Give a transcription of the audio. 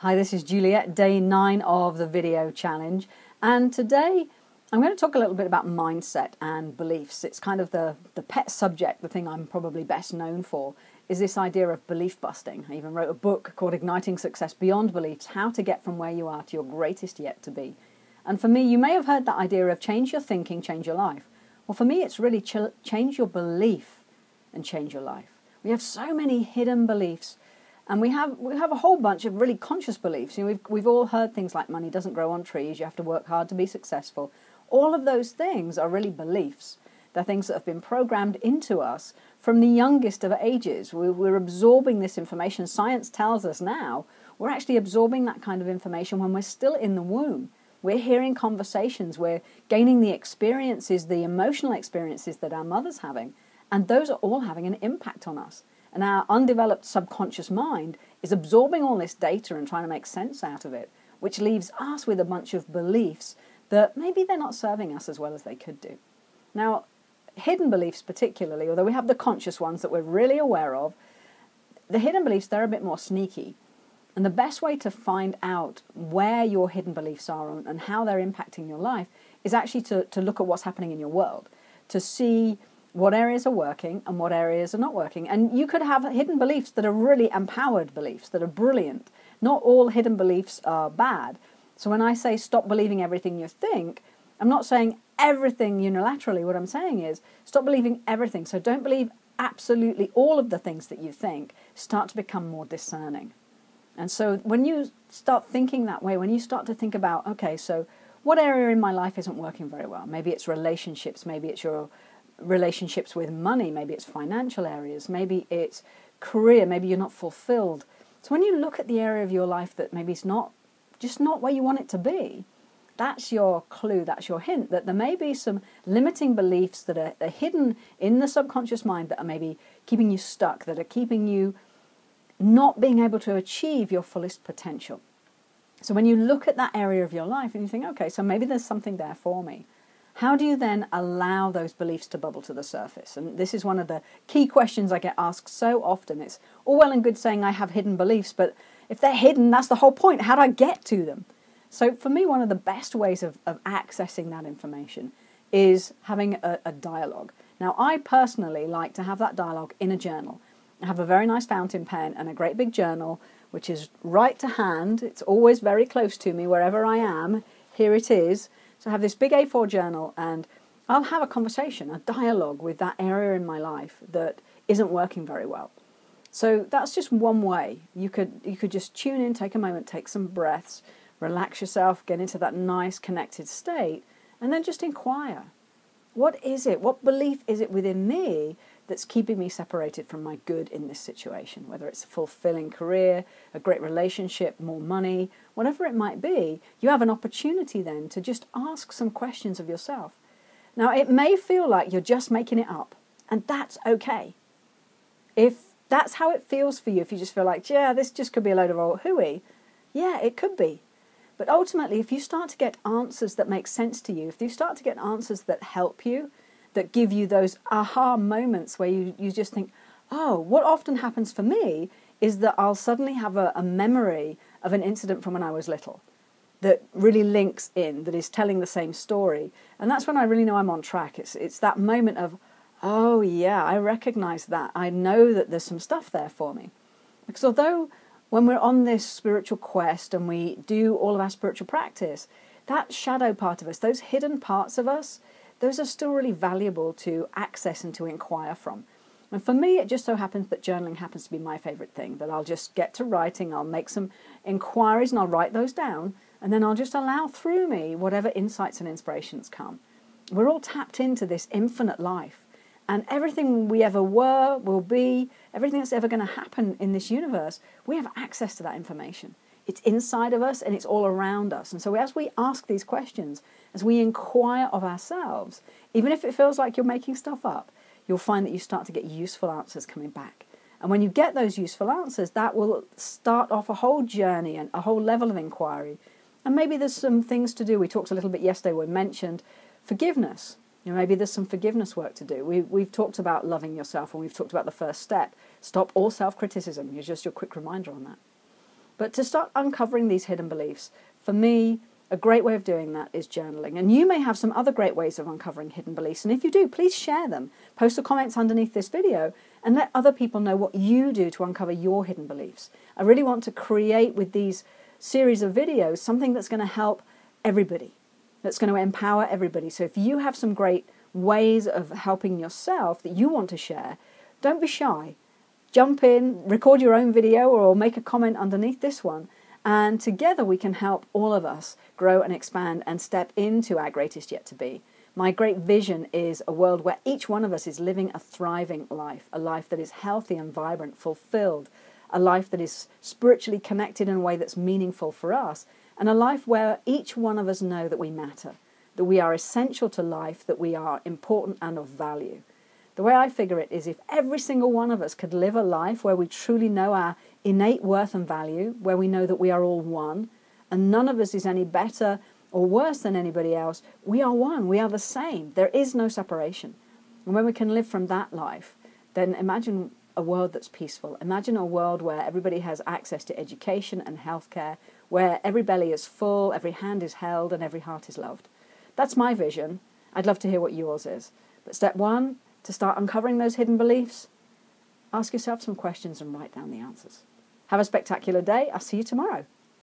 Hi, this is Juliet, day 9 of the video challenge, and today I'm going to talk a little bit about mindset and beliefs. It's kind of the pet subject, the thing I'm probably best known for, is this idea of belief busting. I even wrote a book called Igniting Success Beyond Beliefs, How to Get From Where You Are to Your Greatest Yet to Be. And for me, you may have heard that idea of change your thinking, change your life. Well, for me, it's really change your belief and change your life. We have so many hidden beliefs. And we have a whole bunch of really conscious beliefs. You know, we've all heard things like money doesn't grow on trees, you have to work hard to be successful. All of those things are really beliefs. They're things that have been programmed into us from the youngest of ages. We're absorbing this information. Science tells us now we're actually absorbing that kind of information when we're still in the womb. We're hearing conversations, we're gaining the experiences, the emotional experiences that our mother's having, and those are all having an impact on us. And our undeveloped subconscious mind is absorbing all this data and trying to make sense out of it, which leaves us with a bunch of beliefs that maybe they're not serving us as well as they could do. Now, hidden beliefs particularly, although we have the conscious ones that we're really aware of, the hidden beliefs, they're a bit more sneaky. And the best way to find out where your hidden beliefs are and how they're impacting your life is actually to look at what's happening in your world, to see what areas are working and what areas are not working. And you could have hidden beliefs that are really empowered beliefs, that are brilliant. Not all hidden beliefs are bad. So when I say stop believing everything you think, I'm not saying everything unilaterally. What I'm saying is stop believing everything. So don't believe absolutely all of the things that you think. Start to become more discerning. And so when you start thinking that way, when you start to think about, okay, so what area in my life isn't working very well? Maybe it's relationships, maybe it's your relationships with money, maybe it's financial areas, maybe it's career, maybe you're not fulfilled. So when you look at the area of your life that maybe it's not where you want it to be, that's your clue, that's your hint that there may be some limiting beliefs that are hidden in the subconscious mind that are maybe keeping you stuck, that are keeping you not being able to achieve your fullest potential. So when you look at that area of your life and you think, okay, so maybe there's something there for me, how do you then allow those beliefs to bubble to the surface? And this is one of the key questions I get asked so often. It's all well and good saying I have hidden beliefs, but if they're hidden, that's the whole point. How do I get to them? So for me, one of the best ways of accessing that information is having a dialogue. Now, I personally like to have that dialogue in a journal. I have a very nice fountain pen and a great big journal, which is right to hand. It's always very close to me wherever I am. Here it is. So I have this big A4 journal and I'll have a conversation, a dialogue with that area in my life that isn't working very well. So that's just one way. You could just tune in, take a moment, take some breaths, relax yourself, get into that nice connected state, and then just inquire. What is it? What belief is it within me that's keeping me separated from my good in this situation? Whether it's a fulfilling career, a great relationship, more money, whatever it might be, you have an opportunity then to just ask some questions of yourself. Now, it may feel like you're just making it up, and that's okay. If that's how it feels for you, if you just feel like, yeah, this just could be a load of old hooey, yeah, it could be. But ultimately, if you start to get answers that make sense to you, if you start to get answers that help you, that give you those aha moments where you just think, oh, what often happens for me is that I'll suddenly have a memory of an incident from when I was little that really links in, that is telling the same story. And that's when I really know I'm on track. It's that moment of, oh yeah, I recognize that. I know that there's some stuff there for me. Because although when we're on this spiritual quest and we do all of our spiritual practice, that shadow part of us, those hidden parts of us, those are still really valuable to access and to inquire from. And for me, it just so happens that journaling happens to be my favorite thing, that I'll just get to writing, I'll make some inquiries and I'll write those down, and then I'll just allow through me whatever insights and inspirations come. We're all tapped into this infinite life, and everything we ever were, will be, everything that's ever going to happen in this universe, we have access to that information. It's inside of us and it's all around us. And so as we ask these questions, as we inquire of ourselves, even if it feels like you're making stuff up, you'll find that you start to get useful answers coming back. And when you get those useful answers, that will start off a whole journey and a whole level of inquiry. And maybe there's some things to do. We talked a little bit yesterday, we mentioned forgiveness. You know, maybe there's some forgiveness work to do. We've talked about loving yourself and we've talked about the first step. Stop all self-criticism. Here's just your quick reminder on that. But to start uncovering these hidden beliefs, for me, a great way of doing that is journaling. And you may have some other great ways of uncovering hidden beliefs. And if you do, please share them. Post the comments underneath this video and let other people know what you do to uncover your hidden beliefs. I really want to create with these series of videos something that's going to help everybody, that's going to empower everybody. So if you have some great ways of helping yourself that you want to share, don't be shy. Jump in, record your own video or make a comment underneath this one. And together we can help all of us grow and expand and step into our greatest yet to be. My great vision is a world where each one of us is living a thriving life, a life that is healthy and vibrant, fulfilled, a life that is spiritually connected in a way that's meaningful for us, and a life where each one of us know that we matter, that we are essential to life, that we are important and of value. The way I figure it is if every single one of us could live a life where we truly know our innate worth and value, where we know that we are all one, and none of us is any better or worse than anybody else, we are one, we are the same. There is no separation. And when we can live from that life, then imagine a world that's peaceful. Imagine a world where everybody has access to education and healthcare, where every belly is full, every hand is held, and every heart is loved. That's my vision. I'd love to hear what yours is. But step one, to start uncovering those hidden beliefs, ask yourself some questions and write down the answers. Have a spectacular day. I'll see you tomorrow.